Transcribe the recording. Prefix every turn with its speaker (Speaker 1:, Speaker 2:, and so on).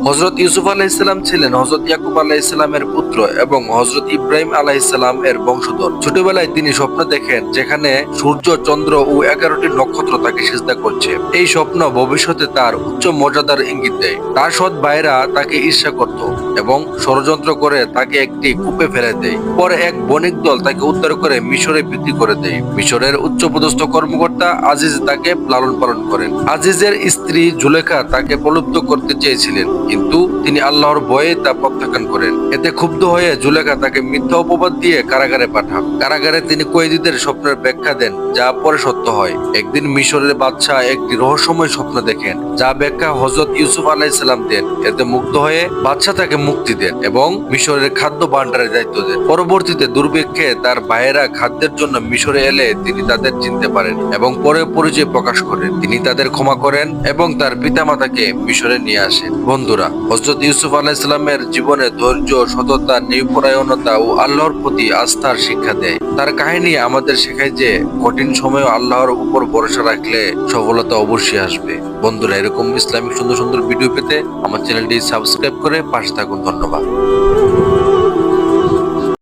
Speaker 1: হযরত ইউসুফ আলাইহিস সালাম ছিলেন হযরত ইয়াকুব আলাইহিস সালামের পুত্র এবং হযরত ইব্রাহিম আলাইহিস সালাম এর বংশধর। ছোটবেলায় তিনি স্বপ্ন দেখেন যেখানে সূর্য, চন্দ্র ও 11টি নক্ষত্র তাকে সিজদা করছে। এই স্বপ্ন ভবিষ্যতে তার উচ্চ মর্যাদার ইঙ্গিত দেয়। তার সৎ ভাইরা তাকে ঈর্ষা করত এবং ষড়যন্ত্র করে তাকে একটি কূপে ফেলে দেয়। পরে এক বণিক দল তাকে উদ্ধার করে মিশরে বিক্রি করে দেয়। মিশরের উচ্চপদস্থ কর্মকর্তা আজিজ তাকে লালন পালন করেন। আজিজের স্ত্রী জুলেখা তাকে প্রলুব্ধ করতে চেয়েছিলেন, কিন্তু তিনি আল্লাহর ভয়ে তা প্রত্যাখ্যান করেন। এতে ক্ষুব্ধ হয়ে জুলেখা তাকে মিথ্যা অপবাদ দিয়ে কারাগারে পাঠান। কারাগারে তিনি কয়েদিদের স্বপ্নের ব্যাখ্যা দেন, যা পরে সত্য হয়। একদিন মিশরের বাদশাহ একটি রহস্যময় স্বপ্ন দেখেন, যা ব্যাখ্যা হযরত ইউসুফ আলাইহিস সালাম দেন। এতে মুগ্ধ হয়ে বাদশাহ তাকে মুক্তি দেন এবং মিশরের খাদ্য ভাণ্ডারের দায়িত্ব দেন। পরবর্তীতে দুর্ভিক্ষে তার ভাইয়েরা খাদ্যের জন্য মিশরে এলে তিনি তাদের চিনতে পারেন এবং পরে পরিচয় প্রকাশ করেন। তিনি তাদের ক্ষমা করেন এবং তার পিতামাতাকে মিশরে নিয়ে আসেন। বন্ধুরা, হযরত ইউসুফ আলাইহিস সালামের জীবনে ধৈর্য, সততা, নিরপরায়ণতা ও আল্লাহর প্রতি আস্থার শিক্ষা দেয়। তার কাহিনী আমাদের শেখায় যে কঠিন সময়েও আল্লাহর উপর ভরসা রাখলে সফলতা অবশ্যই আসবে। বন্ধুরা, এরকম ইসলামিক সুন্দর সুন্দর ভিডিও পেতে আমার চ্যানেলটি সাবস্ক্রাইব করে পাশে থাকুন। ধন্যবাদ।